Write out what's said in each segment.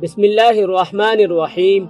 بسم اللہ الرحمن الرحیم۔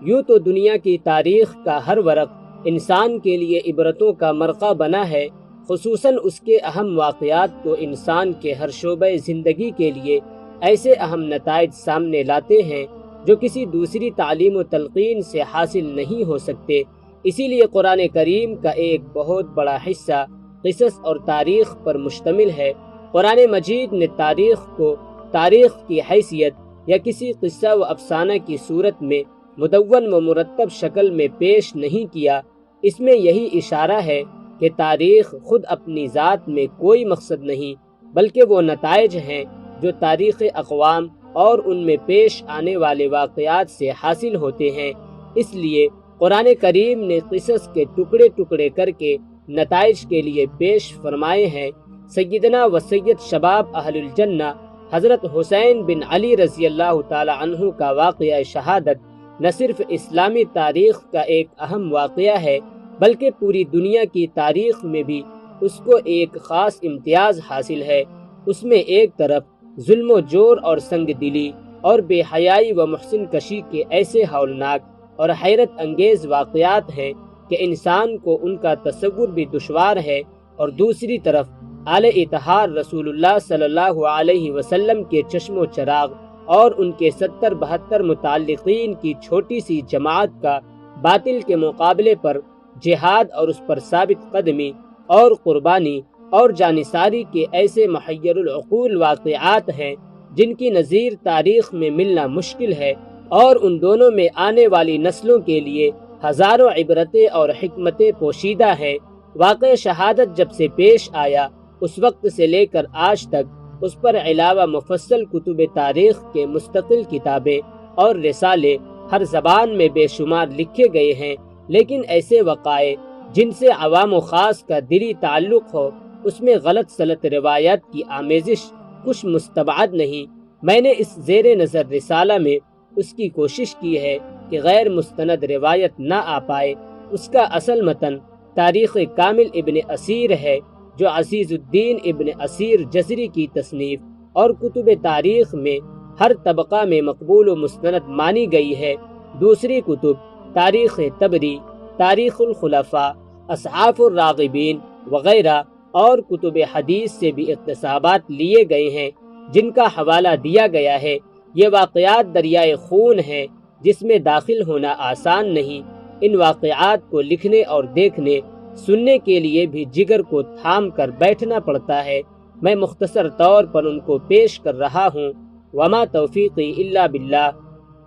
یوں تو دنیا کی تاریخ کا ہر ورق انسان کے لیے عبرتوں کا مرقع بنا ہے، خصوصاً اس کے اہم واقعات تو انسان کے ہر شعبۂ زندگی کے لیے ایسے اہم نتائج سامنے لاتے ہیں جو کسی دوسری تعلیم و تلقین سے حاصل نہیں ہو سکتے۔ اسی لیے قرآن کریم کا ایک بہت بڑا حصہ قصص اور تاریخ پر مشتمل ہے۔ قرآن مجید نے تاریخ کو تاریخ کی حیثیت یا کسی قصہ و افسانہ کی صورت میں مدون و مرتب شکل میں پیش نہیں کیا۔ اس میں یہی اشارہ ہے کہ تاریخ خود اپنی ذات میں کوئی مقصد نہیں، بلکہ وہ نتائج ہیں جو تاریخ اقوام اور ان میں پیش آنے والے واقعات سے حاصل ہوتے ہیں۔ اس لیے قرآن کریم نے قصص کے ٹکڑے ٹکڑے کر کے نتائج کے لیے پیش فرمائے ہیں۔ سیدنا و سید شباب اہل الجنہ حضرت حسین بن علی رضی اللہ تعالی عنہ کا واقعہ شہادت نہ صرف اسلامی تاریخ کا ایک اہم واقعہ ہے، بلکہ پوری دنیا کی تاریخ میں بھی اس کو ایک خاص امتیاز حاصل ہے۔ اس میں ایک طرف ظلم و جور اور سنگ دلی اور بے حیائی و محسن کشی کے ایسے ہولناک اور حیرت انگیز واقعات ہیں کہ انسان کو ان کا تصور بھی دشوار ہے، اور دوسری طرف اعلی اطہار رسول اللہ صلی اللہ علیہ وسلم کے چشم و چراغ اور ان کے 70-72 متعلقین کی چھوٹی سی جماعت کا باطل کے مقابلے پر جہاد اور اس پر ثابت قدمی اور قربانی اور جانثاری کے ایسے محیر العقول واقعات ہیں جن کی نظیر تاریخ میں ملنا مشکل ہے، اور ان دونوں میں آنے والی نسلوں کے لیے ہزاروں عبرتیں اور حکمتیں پوشیدہ ہیں۔ واقعہ شہادت جب سے پیش آیا اس وقت سے لے کر آج تک اس پر علاوہ مفصل کتب تاریخ کے مستقل کتابیں اور رسالے ہر زبان میں بے شمار لکھے گئے ہیں، لیکن ایسے وقائع جن سے عوام و خاص کا دلی تعلق ہو اس میں غلط سلط روایات کی آمیزش کچھ مستبعد نہیں۔ میں نے اس زیر نظر رسالہ میں اس کی کوشش کی ہے کہ غیر مستند روایت نہ آ پائے۔ اس کا اصل متن تاریخ کامل ابن اسیر ہے، جو عزیز الدین ابن اسیر جزری کی تصنیف اور کتب تاریخ میں ہر طبقہ میں مقبول و مستند مانی گئی ہے۔ دوسری کتب تاریخ طبری، تاریخ الخلفاء، اصحاف الراغبین وغیرہ اور کتب حدیث سے بھی اقتباسات لیے گئے ہیں جن کا حوالہ دیا گیا ہے۔ یہ واقعات دریائے خون ہیں جس میں داخل ہونا آسان نہیں۔ ان واقعات کو لکھنے اور دیکھنے سننے کے لیے بھی جگر کو تھام کر بیٹھنا پڑتا ہے۔ میں مختصر طور پر ان کو پیش کر رہا ہوں۔ وما توفیقی الا باللہ۔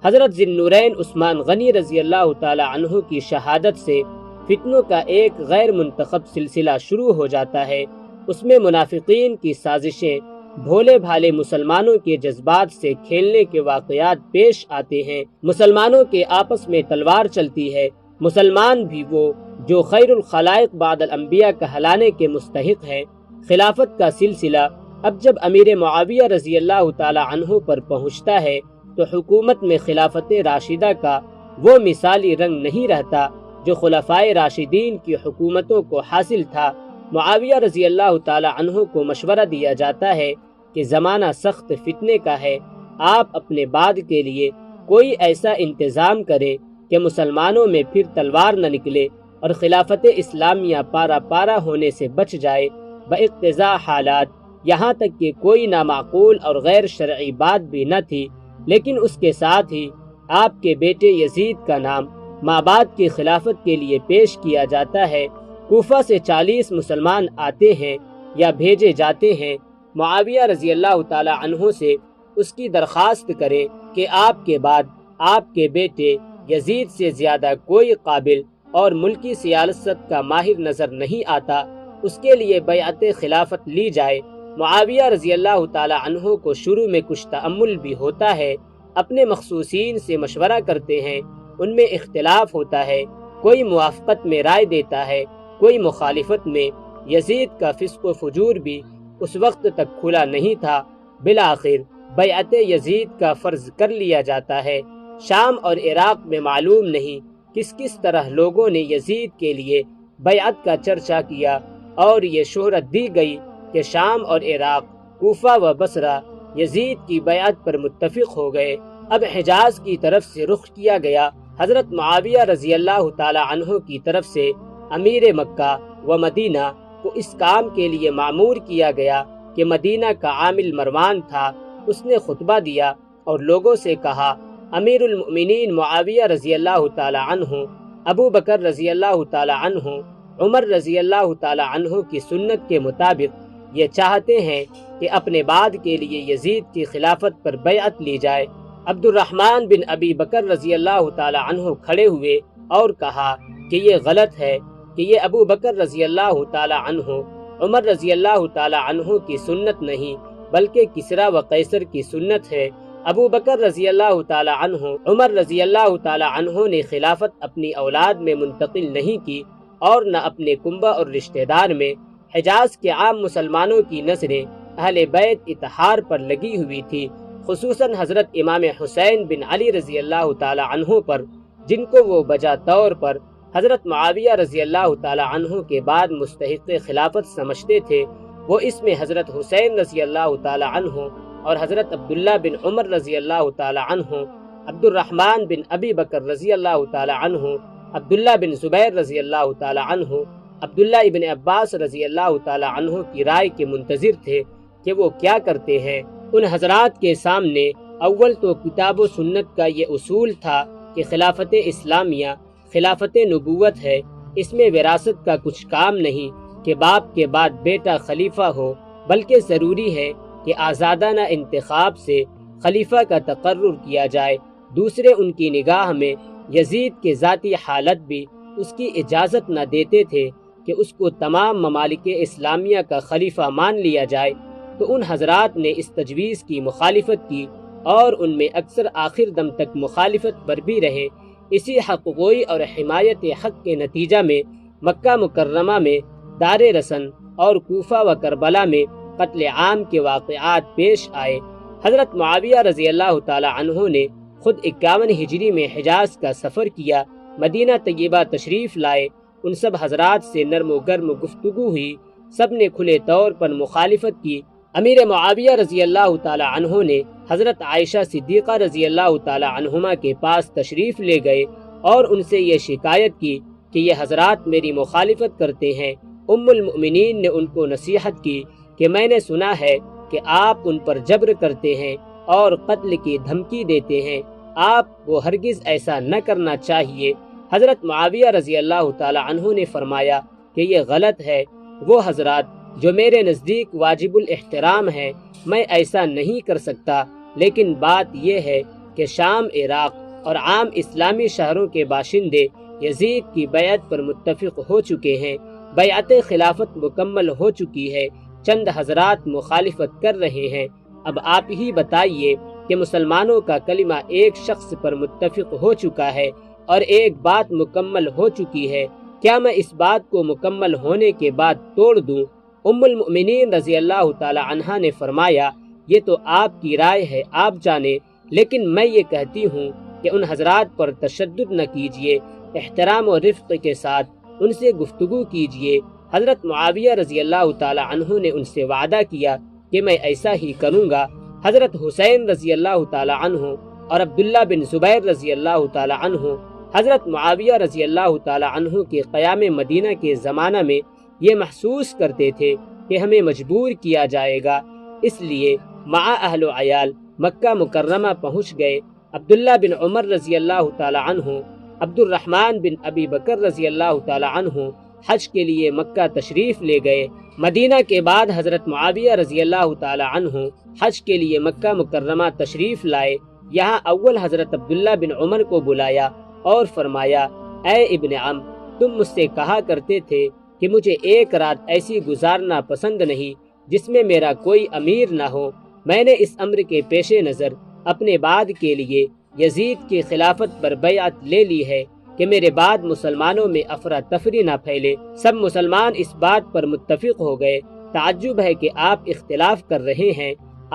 حضرت ذی النورین عثمان غنی رضی اللہ تعالی عنہ کی شہادت سے فتنوں کا ایک غیر منتخب سلسلہ شروع ہو جاتا ہے۔ اس میں منافقین کی سازشیں، بھولے بھالے مسلمانوں کے جذبات سے کھیلنے کے واقعات پیش آتے ہیں۔ مسلمانوں کے آپس میں تلوار چلتی ہے۔ مسلمان بھی وہ جو خیر الخلائق بعد الانبیاء کہلانے کے مستحق ہے۔ خلافت کا سلسلہ اب جب امیر معاویہ رضی اللہ تعالی عنہ پر پہنچتا ہے تو حکومت میں خلافت راشدہ کا وہ مثالی رنگ نہیں رہتا جو خلفائے راشدین کی حکومتوں کو حاصل تھا۔ معاویہ رضی اللہ تعالی عنہ کو مشورہ دیا جاتا ہے کہ زمانہ سخت فتنے کا ہے، آپ اپنے بعد کے لیے کوئی ایسا انتظام کریں کہ مسلمانوں میں پھر تلوار نہ نکلے اور خلافت اسلامیہ پارا پارا ہونے سے بچ جائے۔ باقتضاء حالات یہاں تک کہ کوئی نامعقول اور غیر شرعی بات بھی نہ تھی، لیکن اس کے ساتھ ہی آپ کے بیٹے یزید کا نام مابعد کی خلافت کے لیے پیش کیا جاتا ہے۔ کوفہ سے 40 مسلمان آتے ہیں یا بھیجے جاتے ہیں۔ معاویہ رضی اللہ تعالی عنہ سے اس کی درخواست کریں کہ آپ کے بعد آپ کے بیٹے یزید سے زیادہ کوئی قابل اور ملکی سیاست کا ماہر نظر نہیں آتا، اس کے لیے بیعت خلافت لی جائے۔ معاویہ رضی اللہ تعالی عنہ کو شروع میں کچھ تأمل بھی ہوتا ہے، اپنے مخصوصین سے مشورہ کرتے ہیں، ان میں اختلاف ہوتا ہے، کوئی موافقت میں رائے دیتا ہے، کوئی مخالفت میں۔ یزید کا فسق و فجور بھی اس وقت تک کھلا نہیں تھا۔ بالآخر بیعت یزید کا فرض کر لیا جاتا ہے۔ شام اور عراق میں معلوم نہیں کس طرح لوگوں نے یزید کے لیے بیعت کا چرچا کیا، اور یہ شہرت دی گئی کہ شام اور عراق، کوفہ و بصرہ یزید کی بیعت پر متفق ہو گئے، اب حجاز کی طرف سے رخ کیا گیا۔ حضرت معاویہ رضی اللہ تعالی عنہ کی طرف سے امیر مکہ و مدینہ کو اس کام کے لیے معمور کیا گیا کہ مدینہ کا عامل مروان تھا، اس نے خطبہ دیا اور لوگوں سے کہا، امیر المؤمنین معاویہ رضی اللہ تعالی عنہ، ابو بکر رضی اللہ تعالی عنہ، عمر رضی اللہ تعالی عنہ کی سنت کے مطابق یہ چاہتے ہیں کہ اپنے بعد کے لیے یزید کی خلافت پر بیعت لی جائے۔ عبد الرحمن بن ابی بکر رضی اللہ تعالی عنہ کھڑے ہوئے اور کہا کہ یہ غلط ہے کہ یہ ابو بکر رضی اللہ تعالی عنہ، عمر رضی اللہ تعالی عنہ کی سنت نہیں بلکہ کسریٰ و قیصر کی سنت ہے۔ ابو بکر رضی اللہ تعالی عنہ، عمر رضی اللہ تعالی عنہ نے خلافت اپنی اولاد میں منتقل نہیں کی اور نہ اپنے کنبہ اور رشتہ دار میں۔ حجاز کے عام مسلمانوں کی نظریں اہل بیت اطہار پر لگی ہوئی تھی، خصوصاً حضرت امام حسین بن علی رضی اللہ تعالی عنہ پر، جن کو وہ بجا طور پر حضرت معاویہ رضی اللہ تعالی عنہ کے بعد مستحق خلافت سمجھتے تھے۔ وہ اس میں حضرت حسین رضی اللہ تعالی عنہ اور حضرت عبداللہ بن عمر رضی اللہ تعالی عنہ، عبد الرحمن بن ابی بکر رضی اللہ تعالی عنہ، عبداللہ بن زبیر رضی اللہ تعالی عنہ، عبداللہ ابن عباس رضی اللہ تعالی عنہ کی رائے کے منتظر تھے کہ وہ کیا کرتے ہیں۔ ان حضرات کے سامنے اول تو کتاب و سنت کا یہ اصول تھا کہ خلافت اسلامیہ خلافت نبوت ہے، اس میں وراثت کا کچھ کام نہیں کہ باپ کے بعد بیٹا خلیفہ ہو، بلکہ ضروری ہے کہ آزادانہ انتخاب سے خلیفہ کا تقرر کیا جائے۔ دوسرے، ان کی نگاہ میں یزید کے ذاتی حالت بھی اس کی اجازت نہ دیتے تھے کہ اس کو تمام ممالک اسلامیہ کا خلیفہ مان لیا جائے، تو ان حضرات نے اس تجویز کی مخالفت کی اور ان میں اکثر آخر دم تک مخالفت پر بھی رہے۔ اسی حق گوئی اور حمایت حق کے نتیجہ میں مکہ مکرمہ میں دار رسن اور کوفہ و کربلا میں قتل عام کے واقعات پیش آئے۔ حضرت معاویہ رضی اللہ تعالی عنہ نے خود 51 ہجری میں حجاز کا سفر کیا، مدینہ طیبہ تشریف لائے۔ ان سب حضرات سے نرم و گرم گفتگو ہوئی، سب نے کھلے طور پر مخالفت کی۔ امیر معاویہ رضی اللہ تعالی عنہ نے حضرت عائشہ صدیقہ رضی اللہ تعالی عنہما کے پاس تشریف لے گئے اور ان سے یہ شکایت کی کہ یہ حضرات میری مخالفت کرتے ہیں۔ ام المؤمنین نے ان کو نصیحت کی کہ میں نے سنا ہے کہ آپ ان پر جبر کرتے ہیں اور قتل کی دھمکی دیتے ہیں، آپ کو ہرگز ایسا نہ کرنا چاہیے۔ حضرت معاویہ رضی اللہ تعالی عنہ نے فرمایا کہ یہ غلط ہے، وہ حضرات جو میرے نزدیک واجب الاحترام ہے، میں ایسا نہیں کر سکتا، لیکن بات یہ ہے کہ شام، عراق اور عام اسلامی شہروں کے باشندے یزید کی بیعت پر متفق ہو چکے ہیں، بیعت خلافت مکمل ہو چکی ہے، چند حضرات مخالفت کر رہے ہیں۔ اب آپ ہی بتائیے کہ مسلمانوں کا کلمہ ایک شخص پر متفق ہو چکا ہے اور ایک بات مکمل ہو چکی ہے، کیا میں اس بات کو مکمل ہونے کے بعد توڑ دوں؟ ام المؤمنین رضی اللہ تعالی عنہا نے فرمایا، یہ تو آپ کی رائے ہے، آپ جانے، لیکن میں یہ کہتی ہوں کہ ان حضرات پر تشدد نہ کیجیے، احترام و رفق کے ساتھ ان سے گفتگو کیجیے۔ حضرت معاویہ رضی اللہ تعالی عنہ نے ان سے وعدہ کیا کہ میں ایسا ہی کروں گا۔ حضرت حسین رضی اللہ تعالی عنہ اور عبداللہ بن زبیر رضی اللہ تعالی عنہ حضرت معاویہ رضی اللہ تعالی عنہ کے قیام مدینہ کے زمانہ میں یہ محسوس کرتے تھے کہ ہمیں مجبور کیا جائے گا، اس لیے مع اہل و عیال مکہ مکرمہ پہنچ گئے۔ عبداللہ بن عمر رضی اللہ تعالی عنہ، عبد الرحمن بن ابی بکر رضی اللہ تعالی عنہ حج کے لیے مکہ تشریف لے گئے۔ مدینہ کے بعد حضرت معاویہ رضی اللہ تعالی عنہ حج کے لیے مکہ مکرمہ تشریف لائے۔ یہاں اول حضرت عبداللہ بن عمر کو بلایا اور فرمایا، اے ابن عم، تم مجھ سے کہا کرتے تھے کہ مجھے ایک رات ایسی گزارنا پسند نہیں جس میں میرا کوئی امیر نہ ہو۔ میں نے اس امر کے پیش نظر اپنے بعد کے لیے یزید کی خلافت پر بیعت لے لی ہے کہ میرے بعد مسلمانوں میں افراتفری نہ پھیلے۔ سب مسلمان اس بات پر متفق ہو گئے۔ تعجب ہے کہ آپ اختلاف کر رہے ہیں۔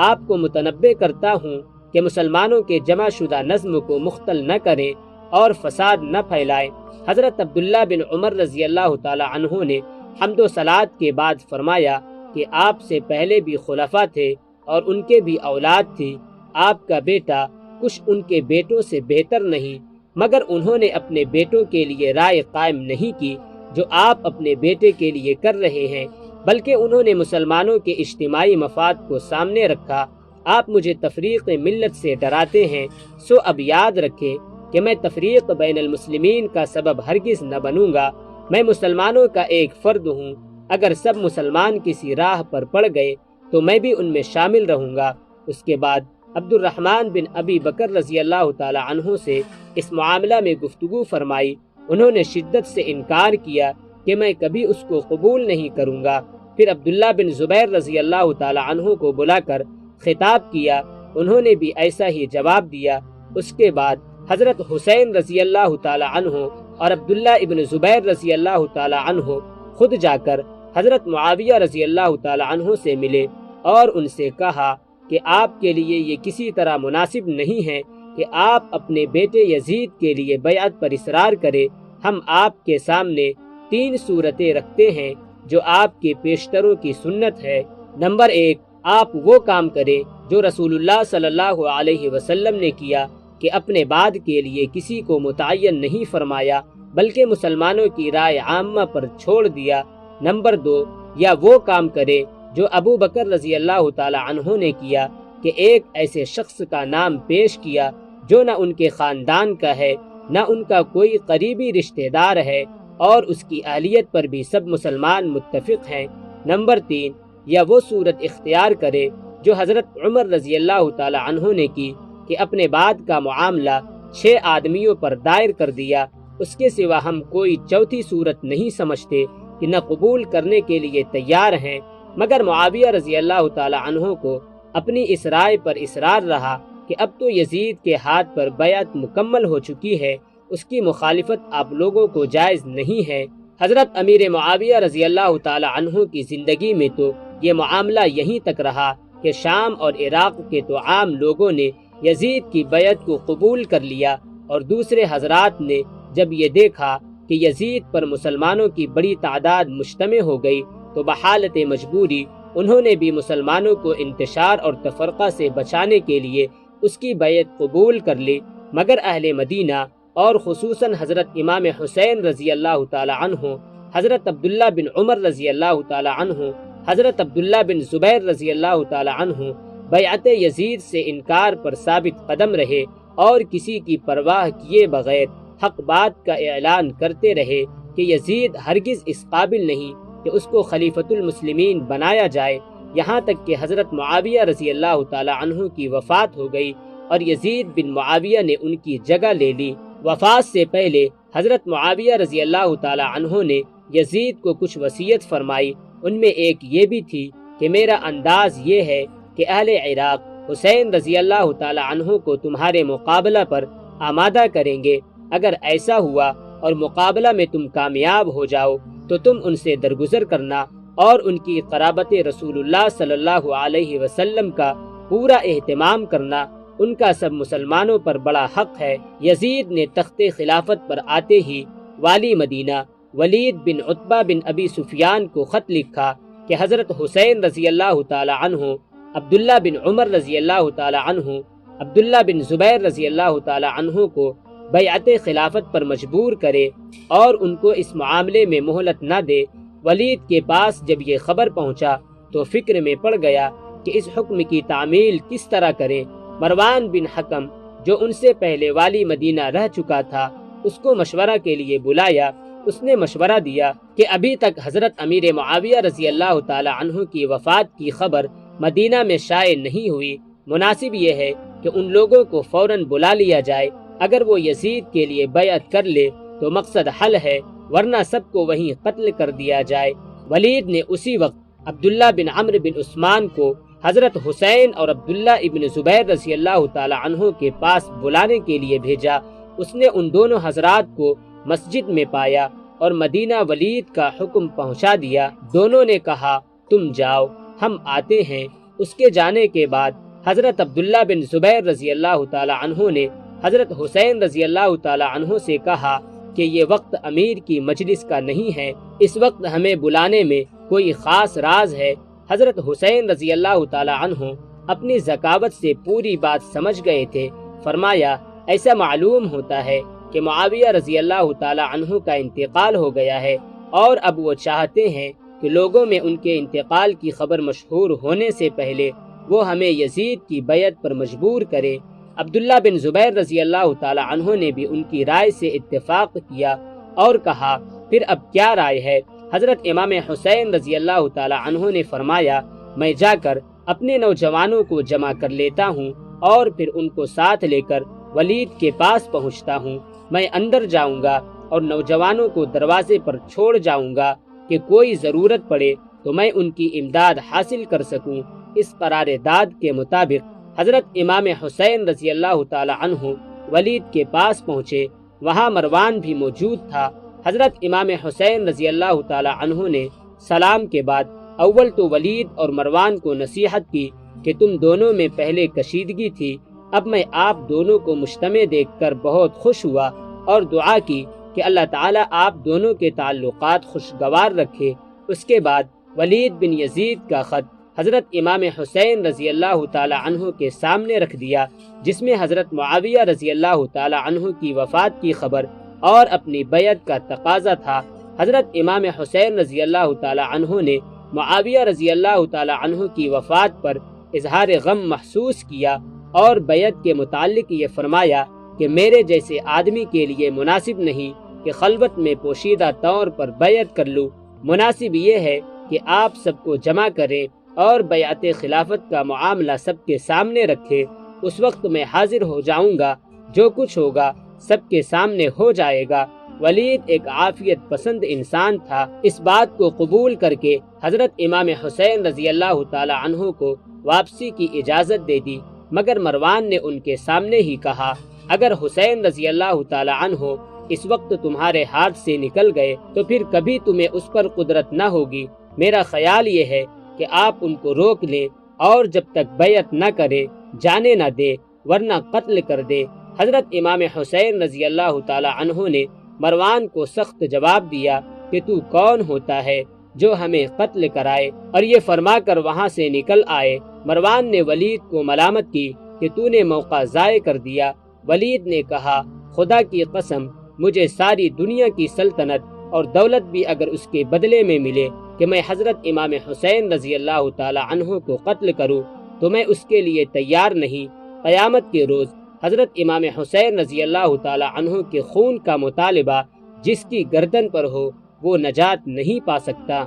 آپ کو متنبہ کرتا ہوں کہ مسلمانوں کے جمع شدہ نظم کو مختل نہ کریں اور فساد نہ پھیلائیں۔ حضرت عبداللہ بن عمر رضی اللہ تعالی عنہ نے حمد و صلات کے بعد فرمایا کہ آپ سے پہلے بھی خلفاء تھے اور ان کے بھی اولاد تھی۔ آپ کا بیٹا کچھ ان کے بیٹوں سے بہتر نہیں، مگر انہوں نے اپنے بیٹوں کے لیے رائے قائم نہیں کی جو آپ اپنے بیٹے کے لیے کر رہے ہیں، بلکہ انہوں نے مسلمانوں کے اجتماعی مفاد کو سامنے رکھا۔ آپ مجھے تفریق ملت سے ڈراتے ہیں، سو اب یاد رکھیں کہ میں تفریق بین المسلمین کا سبب ہرگز نہ بنوں گا۔ میں مسلمانوں کا ایک فرد ہوں، اگر سب مسلمان کسی راہ پر پڑ گئے تو میں بھی ان میں شامل رہوں گا۔ اس کے بعد عبد الرحمن بن ابی بکر رضی اللہ تعالی عنہ سے اس معاملہ میں گفتگو فرمائی۔ انہوں نے شدت سے انکار کیا کہ میں کبھی اس کو قبول نہیں کروں گا۔ پھر عبداللہ بن زبیر رضی اللہ تعالی عنہ کو بلا کر خطاب کیا، انہوں نے بھی ایسا ہی جواب دیا۔ اس کے بعد حضرت حسین رضی اللہ تعالی عنہ اور عبداللہ ابن زبیر رضی اللہ تعالی عنہ خود جا کر حضرت معاویہ رضی اللہ تعالی عنہ سے ملے اور ان سے کہا کہ آپ کے لیے یہ کسی طرح مناسب نہیں ہے کہ آپ اپنے بیٹے یزید کے لیے بیعت پر اصرار کریں۔ ہم آپ کے سامنے 3 صورتیں رکھتے ہیں جو آپ کے پیشتروں کی سنت ہے۔ نمبر 1، آپ وہ کام کریں جو رسول اللہ صلی اللہ علیہ وسلم نے کیا کہ اپنے بعد کے لیے کسی کو متعین نہیں فرمایا بلکہ مسلمانوں کی رائے عامہ پر چھوڑ دیا۔ نمبر 2، یا وہ کام کریں جو ابو بکر رضی اللہ تعالی عنہ نے کیا کہ ایک ایسے شخص کا نام پیش کیا جو نہ ان کے خاندان کا ہے نہ ان کا کوئی قریبی رشتہ دار ہے اور اس کی اہلیت پر بھی سب مسلمان متفق ہیں۔ نمبر 3، یا وہ صورت اختیار کرے جو حضرت عمر رضی اللہ تعالی عنہ نے کی کہ اپنے بعد کا معاملہ 6 آدمیوں پر دائر کر دیا۔ اس کے سوا ہم کوئی چوتھی صورت نہیں سمجھتے کہ نہ قبول کرنے کے لیے تیار ہیں۔ مگر معاویہ رضی اللہ تعالی عنہ کو اپنی اس رائے پر اصرار رہا کہ اب تو یزید کے ہاتھ پر بیعت مکمل ہو چکی ہے، اس کی مخالفت آپ لوگوں کو جائز نہیں ہے۔ حضرت امیر معاویہ رضی اللہ تعالی عنہ کی زندگی میں تو یہ معاملہ یہیں تک رہا کہ شام اور عراق کے تو عام لوگوں نے یزید کی بیعت کو قبول کر لیا، اور دوسرے حضرات نے جب یہ دیکھا کہ یزید پر مسلمانوں کی بڑی تعداد مجتمع ہو گئی تو بحالت مجبوری انہوں نے بھی مسلمانوں کو انتشار اور تفرقہ سے بچانے کے لیے اس کی بیعت قبول کر لی۔ مگر اہل مدینہ اور خصوصاً حضرت امام حسین رضی اللہ تعالی عنہ، حضرت عبداللہ بن عمر رضی اللہ تعالی عنہ، حضرت عبداللہ بن زبیر رضی اللہ تعالی عنہ بیعت یزید سے انکار پر ثابت قدم رہے اور کسی کی پرواہ کیے بغیر حق بات کا اعلان کرتے رہے کہ یزید ہرگز اس قابل نہیں کہ اس کو خلیفۃ المسلمین بنایا جائے، یہاں تک کہ حضرت معاویہ رضی اللہ تعالی عنہ کی وفات ہو گئی اور یزید بن معاویہ نے ان کی جگہ لے لی۔ وفات سے پہلے حضرت معاویہ رضی اللہ تعالی عنہ نے یزید کو کچھ وصیت فرمائی، ان میں ایک یہ بھی تھی کہ میرا انداز یہ ہے کہ اہل عراق حسین رضی اللہ تعالی عنہ کو تمہارے مقابلہ پر آمادہ کریں گے، اگر ایسا ہوا اور مقابلہ میں تم کامیاب ہو جاؤ تو تم ان سے درگزر کرنا اور ان کی قرابت رسول اللہ صلی اللہ علیہ وسلم کا پورا اہتمام کرنا، ان کا سب مسلمانوں پر بڑا حق ہے۔ یزید نے تخت خلافت پر آتے ہی والی مدینہ ولید بن عتبہ بن ابی سفیان کو خط لکھا کہ حضرت حسین رضی اللہ تعالی عنہ، عبداللہ بن عمر رضی اللہ تعالی عنہ، عبداللہ بن زبیر رضی اللہ تعالی عنہ کو بیعت خلافت پر مجبور کرے اور ان کو اس معاملے میں مہلت نہ دے۔ ولید کے پاس جب یہ خبر پہنچا تو فکر میں پڑ گیا کہ اس حکم کی تعمیل کس طرح کرے۔ مروان بن حکم جو ان سے پہلے والی مدینہ رہ چکا تھا اس کو مشورہ کے لیے بلایا۔ اس نے مشورہ دیا کہ ابھی تک حضرت امیر معاویہ رضی اللہ تعالی عنہ کی وفات کی خبر مدینہ میں شائع نہیں ہوئی، مناسب یہ ہے کہ ان لوگوں کو فوراً بلا لیا جائے، اگر وہ یزید کے لیے بیعت کر لے تو مقصد حل ہے، ورنہ سب کو وہیں قتل کر دیا جائے۔ ولید نے اسی وقت عبداللہ بن عمرو بن عثمان کو حضرت حسین اور عبداللہ ابن زبیر رضی اللہ تعالی عنہ کے پاس بلانے کے لیے بھیجا۔ اس نے ان دونوں حضرات کو مسجد میں پایا اور مدینہ ولید کا حکم پہنچا دیا۔ دونوں نے کہا تم جاؤ، ہم آتے ہیں۔ اس کے جانے کے بعد حضرت عبداللہ بن زبیر رضی اللہ تعالی عنہ نے حضرت حسین رضی اللہ تعالی عنہ سے کہا کہ یہ وقت امیر کی مجلس کا نہیں ہے، اس وقت ہمیں بلانے میں کوئی خاص راز ہے۔ حضرت حسین رضی اللہ تعالی عنہ اپنی ذکاوت سے پوری بات سمجھ گئے تھے، فرمایا ایسا معلوم ہوتا ہے کہ معاویہ رضی اللہ تعالی عنہ کا انتقال ہو گیا ہے، اور اب وہ چاہتے ہیں کہ لوگوں میں ان کے انتقال کی خبر مشہور ہونے سے پہلے وہ ہمیں یزید کی بیعت پر مجبور کرے۔ عبداللہ بن زبیر رضی اللہ تعالی عنہ نے بھی ان کی رائے سے اتفاق کیا اور کہا پھر اب کیا رائے ہے؟ حضرت امام حسین رضی اللہ تعالی عنہ نے فرمایا میں جا کر اپنے نوجوانوں کو جمع کر لیتا ہوں اور پھر ان کو ساتھ لے کر ولید کے پاس پہنچتا ہوں۔ میں اندر جاؤں گا اور نوجوانوں کو دروازے پر چھوڑ جاؤں گا کہ کوئی ضرورت پڑے تو میں ان کی امداد حاصل کر سکوں۔ اس قرار داد کے مطابق حضرت امام حسین رضی اللہ تعالی عنہ ولید کے پاس پہنچے۔ وہاں مروان بھی موجود تھا۔ حضرت امام حسین رضی اللہ تعالی عنہ نے سلام کے بعد اول تو ولید اور مروان کو نصیحت کی کہ تم دونوں میں پہلے کشیدگی تھی، اب میں آپ دونوں کو مجتمع دیکھ کر بہت خوش ہوا اور دعا کی کہ اللہ تعالیٰ آپ دونوں کے تعلقات خوشگوار رکھے۔ اس کے بعد ولید بن یزید کا خط حضرت امام حسین رضی اللہ تعالی عنہ کے سامنے رکھ دیا، جس میں حضرت معاویہ رضی اللہ تعالی عنہ کی وفات کی خبر اور اپنی بیعت کا تقاضا تھا۔ حضرت امام حسین رضی اللہ تعالی عنہ نے معاویہ رضی اللہ تعالی عنہ کی وفات پر اظہار غم محسوس کیا اور بیعت کے متعلق یہ فرمایا کہ میرے جیسے آدمی کے لیے مناسب نہیں کہ خلوت میں پوشیدہ طور پر بیعت کر لوں، مناسب یہ ہے کہ آپ سب کو جمع کریں اور بیعت خلافت کا معاملہ سب کے سامنے رکھیں۔ اس وقت میں حاضر ہو جاؤں گا، جو کچھ ہوگا سب کے سامنے ہو جائے گا۔ ولید ایک عافیت پسند انسان تھا۔ اس بات کو قبول کر کے حضرت امام حسین رضی اللہ تعالی عنہ کو واپسی کی اجازت دے دی، مگر مروان نے ان کے سامنے ہی کہا اگر حسین رضی اللہ تعالی عنہ اس وقت تمہارے ہاتھ سے نکل گئے تو پھر کبھی تمہیں اس پر قدرت نہ ہوگی۔ میرا خیال یہ ہے کہ آپ ان کو روک لیں اور جب تک بیعت نہ کرے جانے نہ دے، ورنہ قتل کر دے۔ حضرت امام حسین رضی اللہ تعالی عنہ نے مروان کو سخت جواب دیا کہ تو کون ہوتا ہے جو ہمیں قتل کرائے، اور یہ فرما کر وہاں سے نکل آئے۔ مروان نے ولید کو ملامت کی کہ تو نے موقع ضائع کر دیا۔ ولید نے کہا خدا کی قسم مجھے ساری دنیا کی سلطنت اور دولت بھی اگر اس کے بدلے میں ملے کہ میں حضرت امام حسین رضی اللہ تعالی عنہ کو قتل کروں تو میں اس کے لیے تیار نہیں۔ قیامت کے روز حضرت امام حسین رضی اللہ تعالی عنہ کے خون کا مطالبہ جس کی گردن پر ہو وہ نجات نہیں پا سکتا۔